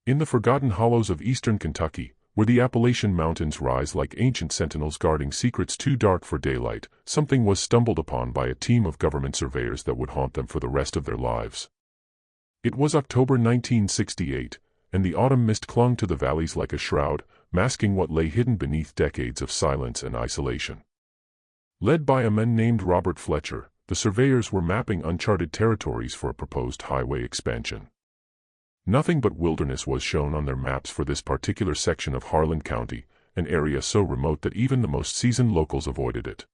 In the forgotten hollows of eastern Kentucky, where the Appalachian mountains rise like ancient sentinels guarding secrets too dark for daylight, something was stumbled upon by a team of government surveyors that would haunt them for the rest of their lives. It was October 1968, and the autumn mist clung to the valleys like a shroud, masking what lay hidden beneath decades of silence and isolation. Led by a man named Robert Fletcher, the surveyors were mapping uncharted territories for a proposed highway expansion. Nothing but wilderness was shown on their maps for this particular section of Harlan County, an area so remote that even the most seasoned locals avoided it.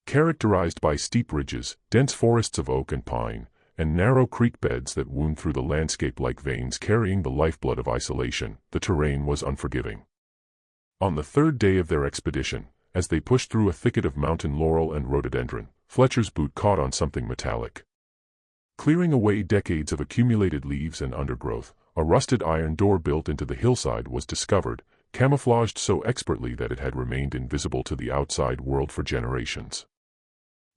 Characterized by steep ridges, dense forests of oak and pine, and narrow creek beds that wound through the landscape like veins carrying the lifeblood of isolation, the terrain was unforgiving. On the third day of their expedition, as they pushed through a thicket of mountain laurel and rhododendron, Fletcher's boot caught on something metallic. Clearing away decades of accumulated leaves and undergrowth, a rusted iron door built into the hillside was discovered, camouflaged so expertly that it had remained invisible to the outside world for generations.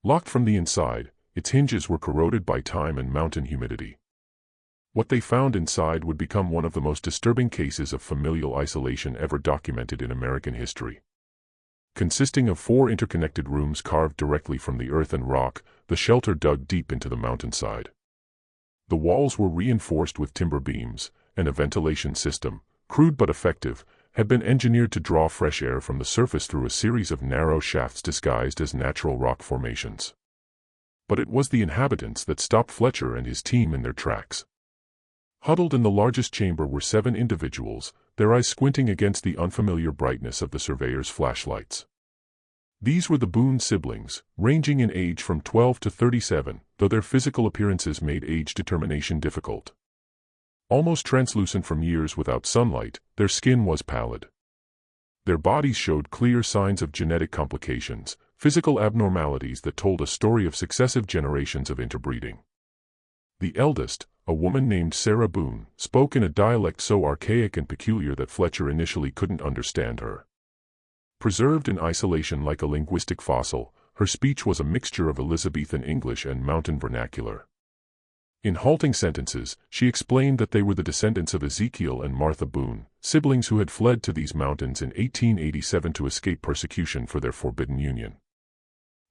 Locked from the inside, its hinges were corroded by time and mountain humidity. What they found inside would become one of the most disturbing cases of familial isolation ever documented in American history. Consisting of 4 interconnected rooms carved directly from the earth and rock, the shelter dug deep into the mountainside. The walls were reinforced with timber beams, and a ventilation system, crude but effective, had been engineered to draw fresh air from the surface through a series of narrow shafts disguised as natural rock formations. But it was the inhabitants that stopped Fletcher and his team in their tracks. Huddled in the largest chamber were 7 individuals, their eyes squinting against the unfamiliar brightness of the surveyors' flashlights. These were the Boone siblings, ranging in age from 12 to 37, though their physical appearances made age determination difficult. Almost translucent from years without sunlight, their skin was pallid. Their bodies showed clear signs of genetic complications, physical abnormalities that told a story of successive generations of interbreeding. The eldest, a woman named Sarah Boone, spoke in a dialect so archaic and peculiar that Fletcher initially couldn't understand her. Preserved in isolation like a linguistic fossil, her speech was a mixture of Elizabethan English and mountain vernacular. In halting sentences, she explained that they were the descendants of Ezekiel and Martha Boone, siblings who had fled to these mountains in 1887 to escape persecution for their forbidden union.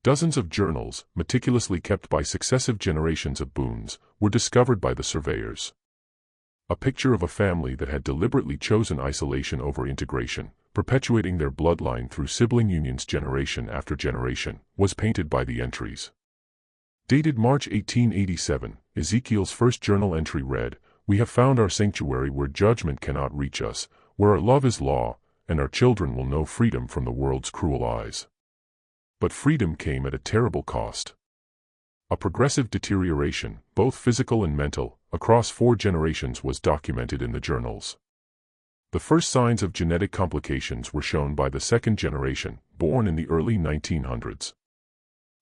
Dozens of journals, meticulously kept by successive generations of Boones, were discovered by the surveyors. A picture of a family that had deliberately chosen isolation over integration, perpetuating their bloodline through sibling unions generation after generation, was painted by the entries. Dated March 1887, Ezekiel's first journal entry read, "We have found our sanctuary where judgment cannot reach us, where our love is law, and our children will know freedom from the world's cruel eyes." But freedom came at a terrible cost. A progressive deterioration, both physical and mental, across 4 generations was documented in the journals. The first signs of genetic complications were shown by the second generation, born in the early 1900s.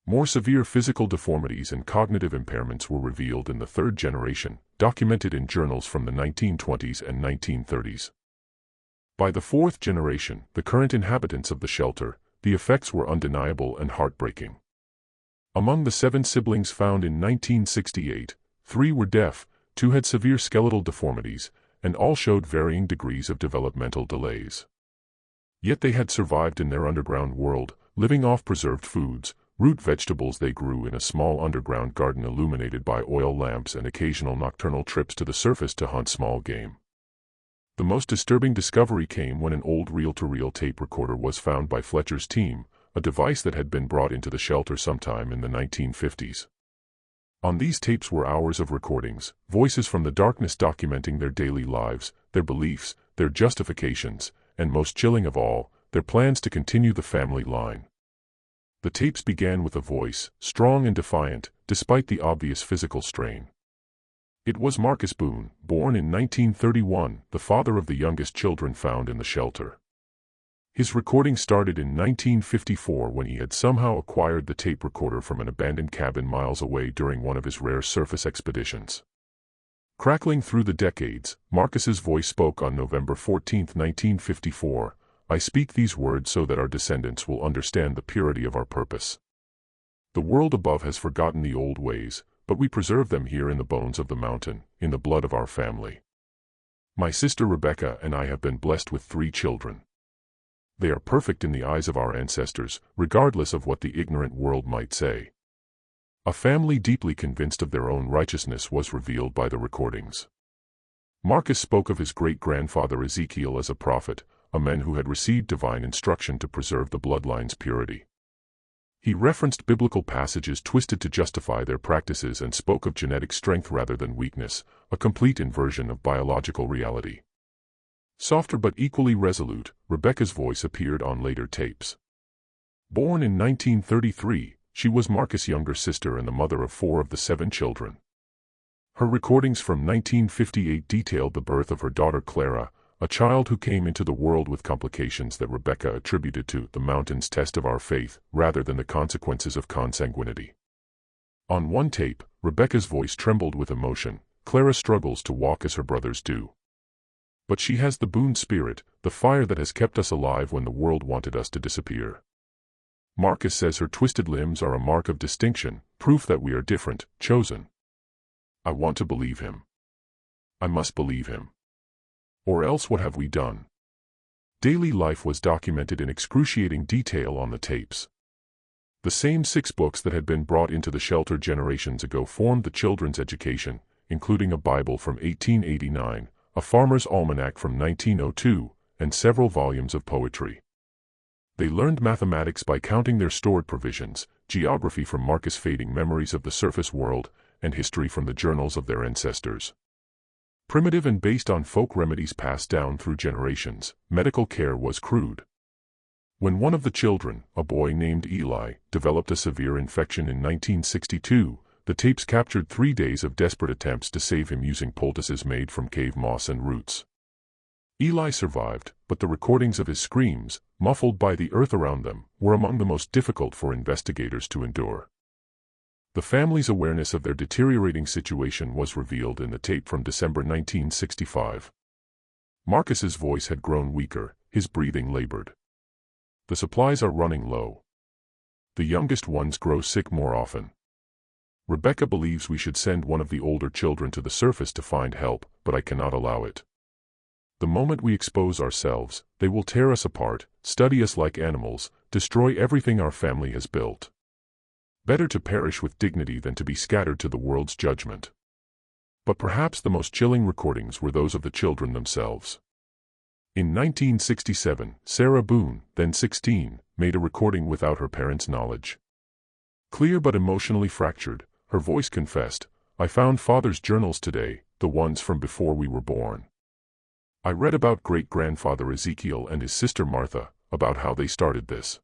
More severe physical deformities and cognitive impairments were revealed in the third generation, documented in journals from the 1920s and 1930s. By the 4th generation, the current inhabitants of the shelter, the effects were undeniable and heartbreaking. Among the 7 siblings found in 1968, 3 were deaf, 2 had severe skeletal deformities, and all showed varying degrees of developmental delays. Yet they had survived in their underground world, living off preserved foods, root vegetables they grew in a small underground garden illuminated by oil lamps and occasional nocturnal trips to the surface to hunt small game. The most disturbing discovery came when an old reel-to-reel tape recorder was found by Fletcher's team, a device that had been brought into the shelter sometime in the 1950s. On these tapes were hours of recordings, voices from the darkness documenting their daily lives, their beliefs, their justifications, and most chilling of all, their plans to continue the family line. The tapes began with a voice, strong and defiant, despite the obvious physical strain. It was Marcus Boone, born in 1931, the father of the youngest children found in the shelter. His recording started in 1954 when he had somehow acquired the tape recorder from an abandoned cabin miles away during one of his rare surface expeditions. Crackling through the decades, Marcus's voice spoke on November 14, 1954, "I speak these words so that our descendants will understand the purity of our purpose. The world above has forgotten the old ways, but we preserve them here in the bones of the mountain, in the blood of our family." My sister Rebecca and I have been blessed with 3 children. They are perfect in the eyes of our ancestors, regardless of what the ignorant world might say. A family deeply convinced of their own righteousness was revealed by the recordings. Marcus spoke of his great-grandfather Ezekiel as a prophet, a man who had received divine instruction to preserve the bloodline's purity. He referenced biblical passages twisted to justify their practices and spoke of genetic strength rather than weakness, a complete inversion of biological reality. Softer but equally resolute, Rebecca's voice appeared on later tapes. Born in 1933, she was Marcus' younger sister and the mother of 4 of the 7 children. Her recordings from 1958 detailed the birth of her daughter Clara, a child who came into the world with complications that Rebecca attributed to the mountain's test of our faith, rather than the consequences of consanguinity. On one tape, Rebecca's voice trembled with emotion. Clara struggles to walk as her brothers do. But she has the Boone spirit, the fire that has kept us alive when the world wanted us to disappear. Marcus says her twisted limbs are a mark of distinction, proof that we are different, chosen. I want to believe him. I must believe him. Or else what have we done? Daily life was documented in excruciating detail on the tapes. The same 6 books that had been brought into the shelter generations ago formed the children's education, including a Bible from 1889, a farmer's almanac from 1902, and several volumes of poetry. They learned mathematics by counting their stored provisions, geography from Marcus' fading memories of the surface world, and history from the journals of their ancestors. Primitive and based on folk remedies passed down through generations, medical care was crude. When one of the children, a boy named Eli, developed a severe infection in 1962, the tapes captured 3 days of desperate attempts to save him using poultices made from cave moss and roots. Eli survived, but the recordings of his screams, muffled by the earth around them, were among the most difficult for investigators to endure. The family's awareness of their deteriorating situation was revealed in the tape from December 1965. Marcus's voice had grown weaker, his breathing labored. The supplies are running low. The youngest ones grow sick more often. Rebecca believes we should send one of the older children to the surface to find help, but I cannot allow it. The moment we expose ourselves, they will tear us apart, study us like animals, destroy everything our family has built. Better to perish with dignity than to be scattered to the world's judgment. But perhaps the most chilling recordings were those of the children themselves. In 1967, Sarah Boone, then 16, made a recording without her parents' knowledge. Clear but emotionally fractured, her voice confessed, "I found Father's journals today, the ones from before we were born. I read about great-grandfather Ezekiel and his sister Martha, about how they started this.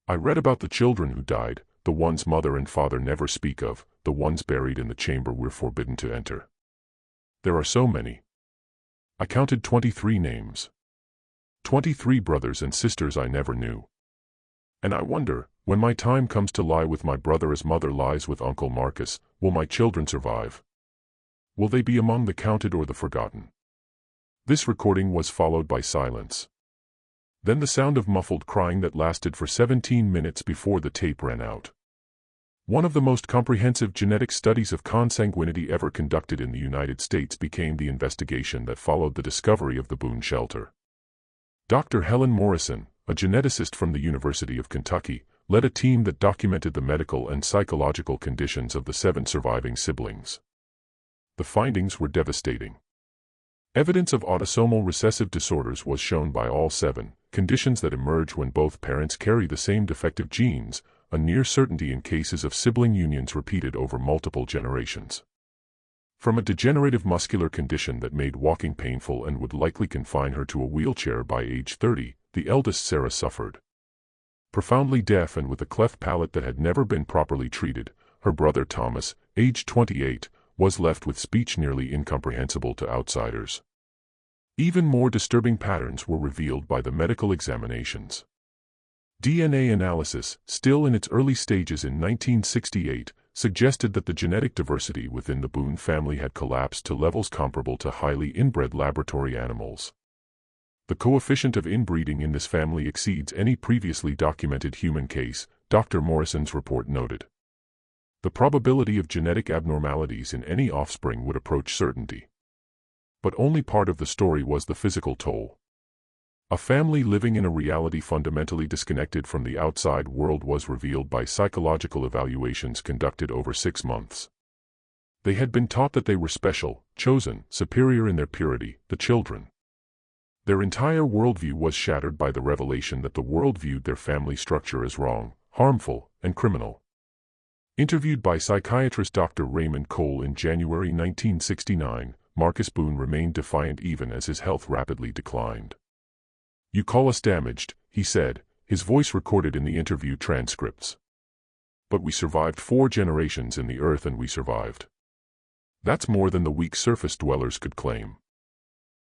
I read about the children who died, the ones mother and father never speak of, the ones buried in the chamber we're forbidden to enter. There are so many. I counted 23 names. 23 brothers and sisters I never knew. And I wonder, when my time comes to lie with my brother as mother lies with Uncle Marcus, will my children survive? Will they be among the counted or the forgotten?" This recording was followed by silence. Then the sound of muffled crying that lasted for 17 minutes before the tape ran out. One of the most comprehensive genetic studies of consanguinity ever conducted in the United States became the investigation that followed the discovery of the Boone shelter. Dr. Helen Morrison, a geneticist from the University of Kentucky, led a team that documented the medical and psychological conditions of the 7 surviving siblings. The findings were devastating. Evidence of autosomal recessive disorders was shown by all 7, conditions that emerge when both parents carry the same defective genes, a near certainty in cases of sibling unions repeated over multiple generations. From a degenerative muscular condition that made walking painful and would likely confine her to a wheelchair by age 30, the eldest Sarah suffered. Profoundly deaf and with a cleft palate that had never been properly treated, her brother Thomas, aged 28, was left with speech nearly incomprehensible to outsiders. Even more disturbing patterns were revealed by the medical examinations. DNA analysis, still in its early stages in 1968, suggested that the genetic diversity within the Boone family had collapsed to levels comparable to highly inbred laboratory animals. The coefficient of inbreeding in this family exceeds any previously documented human case, Dr. Morrison's report noted. The probability of genetic abnormalities in any offspring would approach certainty. But only part of the story was the physical toll. A family living in a reality fundamentally disconnected from the outside world was revealed by psychological evaluations conducted over 6 months. They had been taught that they were special, chosen, superior in their purity, the children. Their entire worldview was shattered by the revelation that the world viewed their family structure as wrong, harmful, and criminal. Interviewed by psychiatrist Dr. Raymond Cole in January 1969, Marcus Boone remained defiant even as his health rapidly declined. "You call us damaged," he said, his voice recorded in the interview transcripts. "But we survived 4 generations in the earth and we survived. That's more than the weak surface dwellers could claim.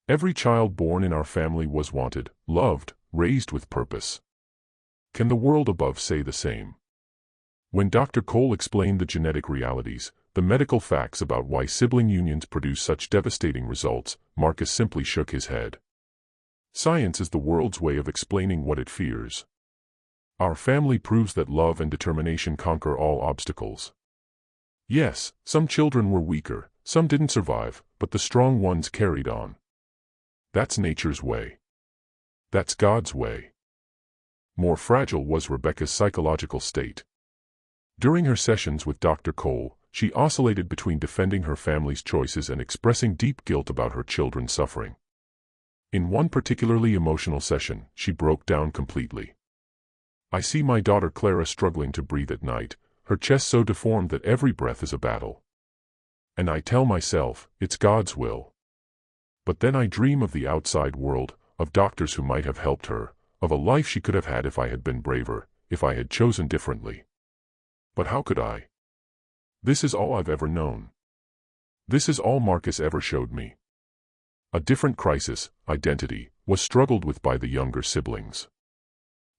Every child born in our family was wanted, loved, raised with purpose. Can the world above say the same?" When Dr. Cole explained the genetic realities, the medical facts about why sibling unions produce such devastating results, Marcus simply shook his head. "Science is the world's way of explaining what it fears. Our family proves that love and determination conquer all obstacles. Yes, some children were weaker, some didn't survive, but the strong ones carried on. That's nature's way. That's God's way." More fragile was Rebecca's psychological state. During her sessions with Dr. Cole, she oscillated between defending her family's choices and expressing deep guilt about her children's suffering. In one particularly emotional session, she broke down completely. "I see my daughter Clara struggling to breathe at night, her chest so deformed that every breath is a battle. And I tell myself, it's God's will. But then I dream of the outside world, of doctors who might have helped her, of a life she could have had if I had been braver, if I had chosen differently. But how could I? This is all I've ever known. This is all Marcus ever showed me." A different crisis, identity, was struggled with by the younger siblings.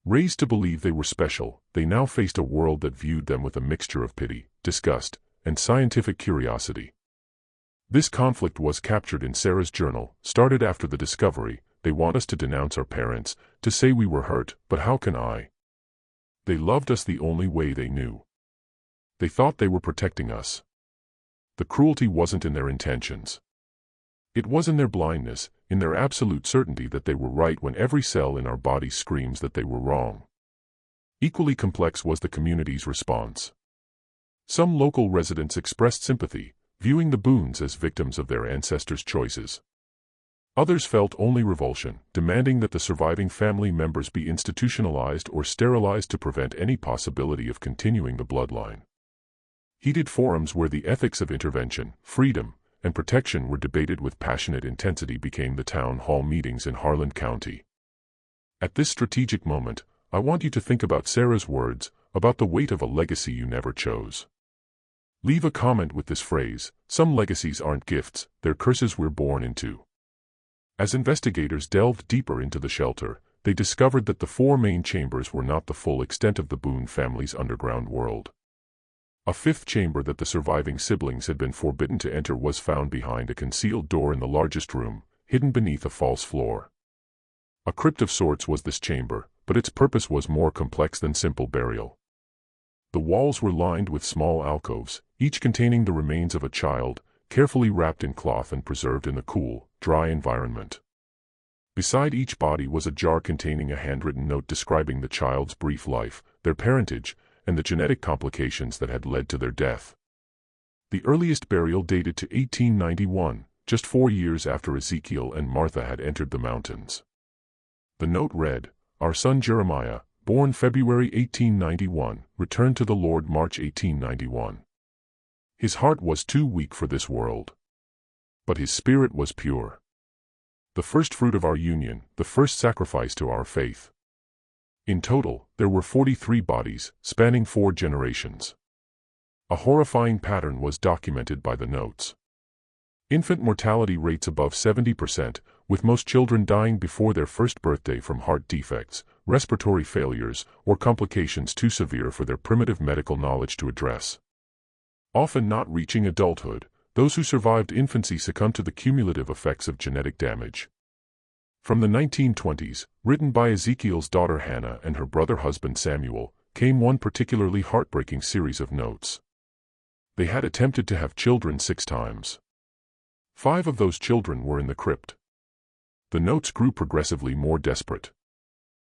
Raised to believe they were special, they now faced a world that viewed them with a mixture of pity, disgust, and scientific curiosity. This conflict was captured in Sarah's journal, started after the discovery. "They want us to denounce our parents, to say we were hurt, but how can I? They loved us the only way they knew. They thought they were protecting us. The cruelty wasn't in their intentions. It was in their blindness, in their absolute certainty that they were right when every cell in our bodies screams that they were wrong." Equally complex was the community's response. Some local residents expressed sympathy, viewing the Boones as victims of their ancestors' choices. Others felt only revulsion, demanding that the surviving family members be institutionalized or sterilized to prevent any possibility of continuing the bloodline. Heated forums where the ethics of intervention, freedom, and protection were debated with passionate intensity became the town hall meetings in Harlan County. At this strategic moment, I want you to think about Sarah's words, about the weight of a legacy you never chose. Leave a comment with this phrase: "Some legacies aren't gifts, they're curses we're born into." As investigators delved deeper into the shelter, they discovered that the 4 main chambers were not the full extent of the Boone family's underground world. A 5th chamber that the surviving siblings had been forbidden to enter was found behind a concealed door in the largest room, hidden beneath a false floor. A crypt of sorts was this chamber, but its purpose was more complex than simple burial. The walls were lined with small alcoves, each containing the remains of a child, carefully wrapped in cloth and preserved in the cool, dry environment. Beside each body was a jar containing a handwritten note describing the child's brief life, their parentage, and the genetic complications that had led to their death. The earliest burial dated to 1891, just 4 years after Ezekiel and Martha had entered the mountains. The note read, "Our son Jeremiah, born February 1891, returned to the Lord March 1891. His heart was too weak for this world. But his spirit was pure. The first fruit of our union, the first sacrifice to our faith." In total, there were 43 bodies, spanning 4 generations. A horrifying pattern was documented by the notes. Infant mortality rates above 70%, with most children dying before their first birthday from heart defects, respiratory failures, or complications too severe for their primitive medical knowledge to address. Often not reaching adulthood, those who survived infancy succumbed to the cumulative effects of genetic damage. From the 1920s, written by Ezekiel's daughter Hannah and her brother husband Samuel, came one particularly heartbreaking series of notes. They had attempted to have children 6 times. 5 of those children were in the crypt. The notes grew progressively more desperate.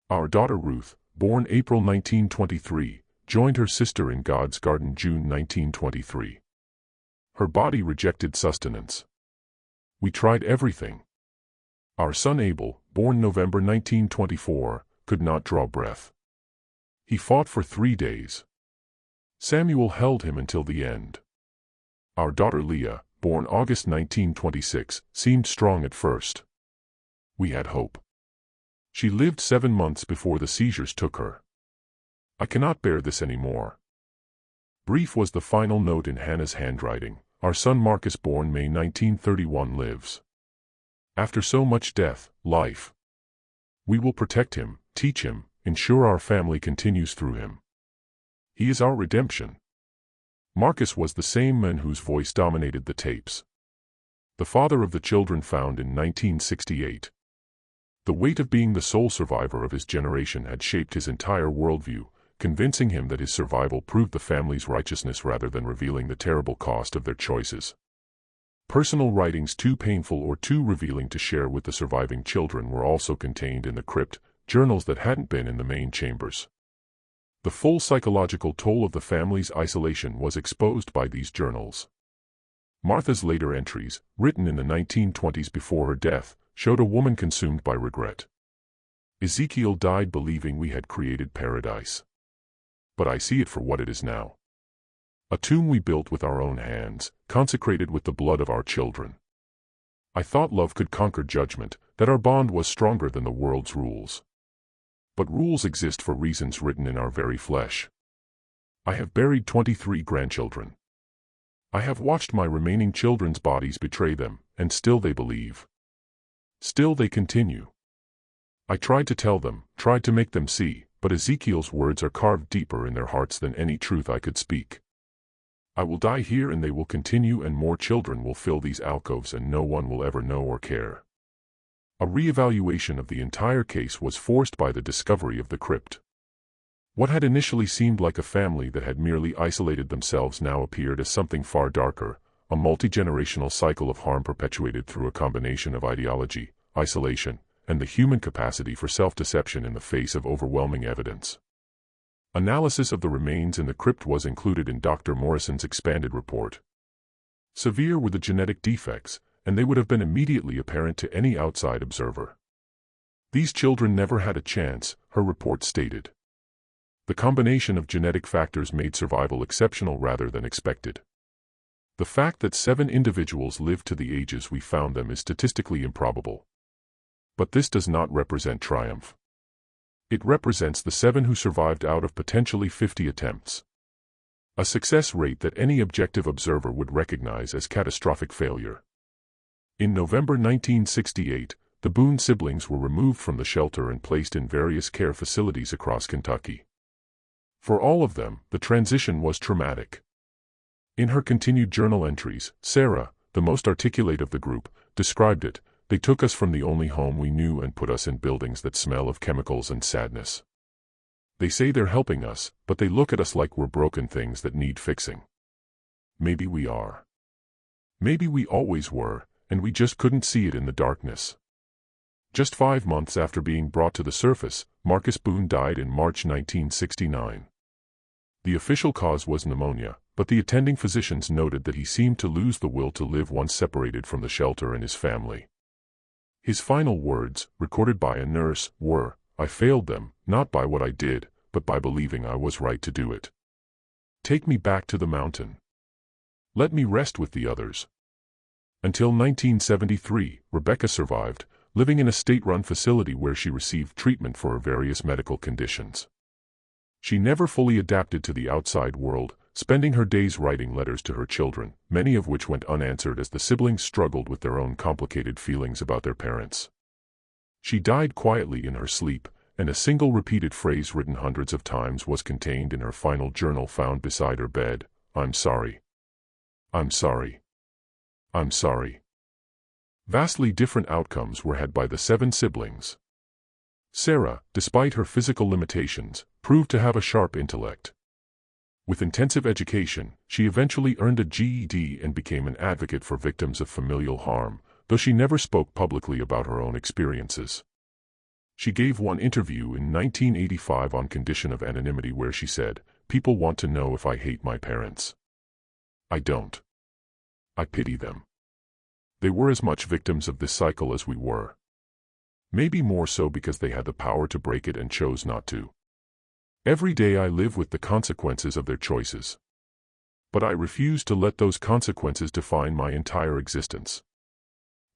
Our daughter Ruth, born April 1923, joined her sister in God's garden June 1923. Her body rejected sustenance. We tried everything. Our son Abel, born November 1924, could not draw breath. He fought for 3 days. Samuel held him until the end. Our daughter Leah, born August 1926, seemed strong at first. We had hope. She lived 7 months before the seizures took her. I cannot bear this anymore. Brief was the final note in Hannah's handwriting. Our son Marcus, born May 1931, lives. After so much death, life. We will protect him, teach him, ensure our family continues through him. He is our redemption. Marcus was the same man whose voice dominated the tapes. The father of the children found in 1968. The weight of being the sole survivor of his generation had shaped his entire worldview, convincing him that his survival proved the family's righteousness rather than revealing the terrible cost of their choices. Personal writings too painful or too revealing to share with the surviving children were also contained in the crypt, journals that hadn't been in the main chambers. The full psychological toll of the family's isolation was exposed by these journals. Martha's later entries, written in the 1920s before her death, showed a woman consumed by regret. Ezekiel died believing we had created paradise. But I see it for what it is now. A tomb we built with our own hands, consecrated with the blood of our children. I thought love could conquer judgment, that our bond was stronger than the world's rules. But rules exist for reasons written in our very flesh. I have buried 23 grandchildren. I have watched my remaining children's bodies betray them, and still they believe. Still they continue. I tried to tell them, tried to make them see, but Ezekiel's words are carved deeper in their hearts than any truth I could speak. I will die here and they will continue, and more children will fill these alcoves and no one will ever know or care. A re-evaluation of the entire case was forced by the discovery of the crypt. What had initially seemed like a family that had merely isolated themselves now appeared as something far darker, a multi-generational cycle of harm perpetuated through a combination of ideology, isolation, and the human capacity for self-deception in the face of overwhelming evidence. Analysis of the remains in the crypt was included in Dr. Morrison's expanded report. Severe were the genetic defects, and they would have been immediately apparent to any outside observer. These children never had a chance, her report stated. The combination of genetic factors made survival exceptional rather than expected. The fact that 7 individuals lived to the ages we found them is statistically improbable. But this does not represent triumph. It represents the 7 who survived out of potentially 50 attempts. A success rate that any objective observer would recognize as catastrophic failure. In November 1968, the Boone siblings were removed from the shelter and placed in various care facilities across Kentucky. For all of them, the transition was traumatic. In her continued journal entries, Sarah, the most articulate of the group, described it. They took us from the only home we knew and put us in buildings that smell of chemicals and sadness. They say they're helping us, but they look at us like we're broken things that need fixing. Maybe we are. Maybe we always were, and we just couldn't see it in the darkness. Just 5 months after being brought to the surface, Marcus Boone died in March 1969. The official cause was pneumonia, but the attending physicians noted that he seemed to lose the will to live once separated from the shelter and his family. His final words, recorded by a nurse, were, "I failed them, not by what I did, but by believing I was right to do it. Take me back to the mountain. Let me rest with the others." Until 1973, Rebecca survived, living in a state-run facility where she received treatment for her various medical conditions. She never fully adapted to the outside world, spending her days writing letters to her children, many of which went unanswered as the siblings struggled with their own complicated feelings about their parents. She died quietly in her sleep, and a single repeated phrase written hundreds of times was contained in her final journal found beside her bed: "I'm sorry. I'm sorry. I'm sorry." Vastly different outcomes were had by the 7 siblings. Sarah, despite her physical limitations, proved to have a sharp intellect. With intensive education, she eventually earned a GED and became an advocate for victims of familial harm, though she never spoke publicly about her own experiences. She gave one interview in 1985 on condition of anonymity where she said, "People want to know if I hate my parents. I don't. I pity them. They were as much victims of this cycle as we were. Maybe more so because they had the power to break it and chose not to. Every day I live with the consequences of their choices. But I refuse to let those consequences define my entire existence."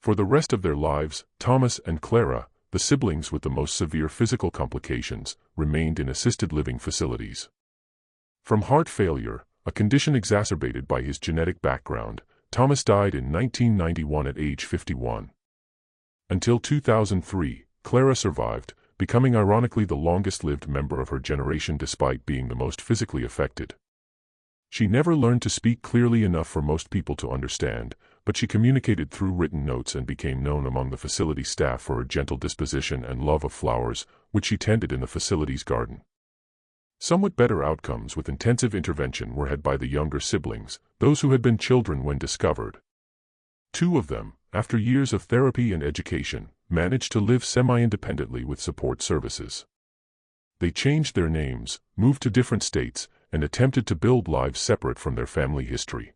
For the rest of their lives, Thomas and Clara, the siblings with the most severe physical complications, remained in assisted living facilities. From heart failure, a condition exacerbated by his genetic background, Thomas died in 1991 at age 51. Until 2003, Clara survived, becoming ironically the longest-lived member of her generation despite being the most physically affected. She never learned to speak clearly enough for most people to understand, but she communicated through written notes and became known among the facility staff for her gentle disposition and love of flowers, which she tended in the facility's garden. Somewhat better outcomes with intensive intervention were had by the younger siblings, those who had been children when discovered. Two of them, after years of therapy and education, managed to live semi-independently with support services. They changed their names, moved to different states, and attempted to build lives separate from their family history.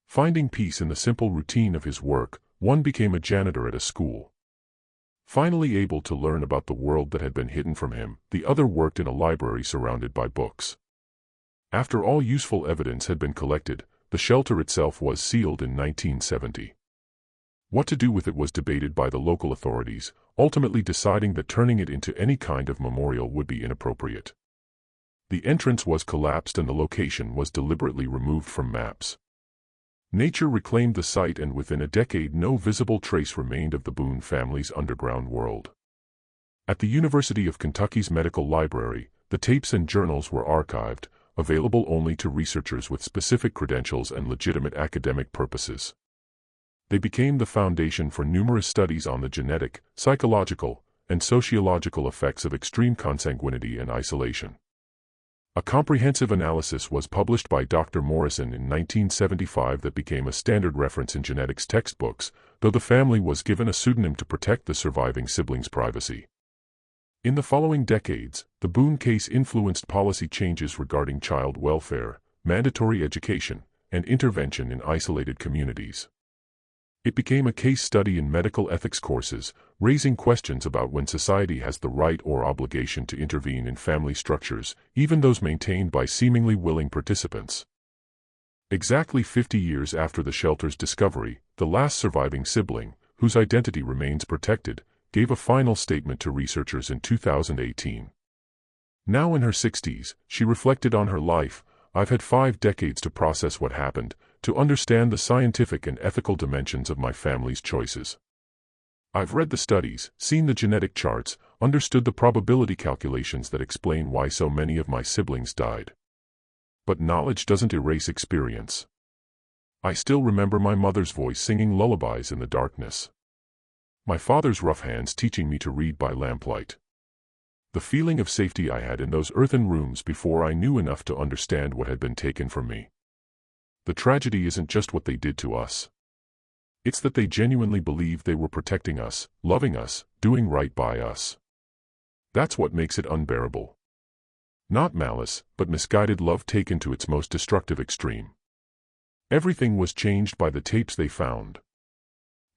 Finding peace in the simple routine of his work, one became a janitor at a school. Finally able to learn about the world that had been hidden from him, the other worked in a library surrounded by books. After all useful evidence had been collected, the shelter itself was sealed in 1970. What to do with it was debated by the local authorities, ultimately deciding that turning it into any kind of memorial would be inappropriate. The entrance was collapsed and the location was deliberately removed from maps. Nature reclaimed the site and within a decade no visible trace remained of the Boone family's underground world. At the University of Kentucky's Medical Library, the tapes and journals were archived, available only to researchers with specific credentials and legitimate academic purposes. They became the foundation for numerous studies on the genetic, psychological, and sociological effects of extreme consanguinity and isolation. A comprehensive analysis was published by Dr. Morrison in 1975 that became a standard reference in genetics textbooks, though the family was given a pseudonym to protect the surviving siblings' privacy. In the following decades, the Boone case influenced policy changes regarding child welfare, mandatory education, and intervention in isolated communities. It became a case study in medical ethics courses, raising questions about when society has the right or obligation to intervene in family structures, even those maintained by seemingly willing participants. Exactly 50 years after the shelter's discovery, the last surviving sibling, whose identity remains protected, gave a final statement to researchers in 2018. Now in her 60s, she reflected on her life. "I've had 5 decades to process what happened, to understand the scientific and ethical dimensions of my family's choices. I've read the studies, seen the genetic charts, understood the probability calculations that explain why so many of my siblings died. But knowledge doesn't erase experience. I still remember my mother's voice singing lullabies in the darkness. My father's rough hands teaching me to read by lamplight. The feeling of safety I had in those earthen rooms before I knew enough to understand what had been taken from me. The tragedy isn't just what they did to us. It's that they genuinely believed they were protecting us, loving us, doing right by us. That's what makes it unbearable. Not malice, but misguided love taken to its most destructive extreme." Everything was changed by the tapes they found.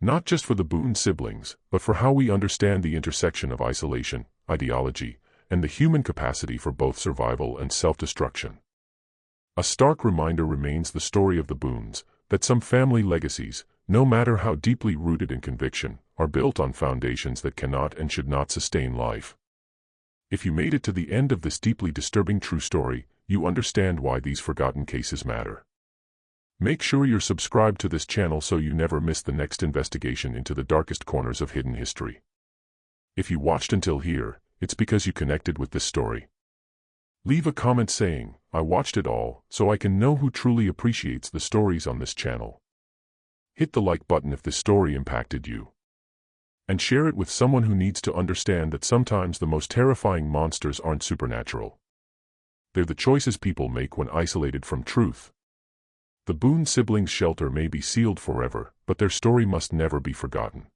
Not just for the Boone siblings, but for how we understand the intersection of isolation, ideology, and the human capacity for both survival and self-destruction. A stark reminder remains the story of the Boones, that some family legacies, no matter how deeply rooted in conviction, are built on foundations that cannot and should not sustain life. If you made it to the end of this deeply disturbing true story, you understand why these forgotten cases matter. Make sure you're subscribed to this channel so you never miss the next investigation into the darkest corners of hidden history. If you watched until here, it's because you connected with this story. Leave a comment saying, "I watched it all," so I can know who truly appreciates the stories on this channel. Hit the like button if this story impacted you. And share it with someone who needs to understand that sometimes the most terrifying monsters aren't supernatural. they're the choices people make when isolated from truth. The Boone siblings' shelter may be sealed forever, but their story must never be forgotten.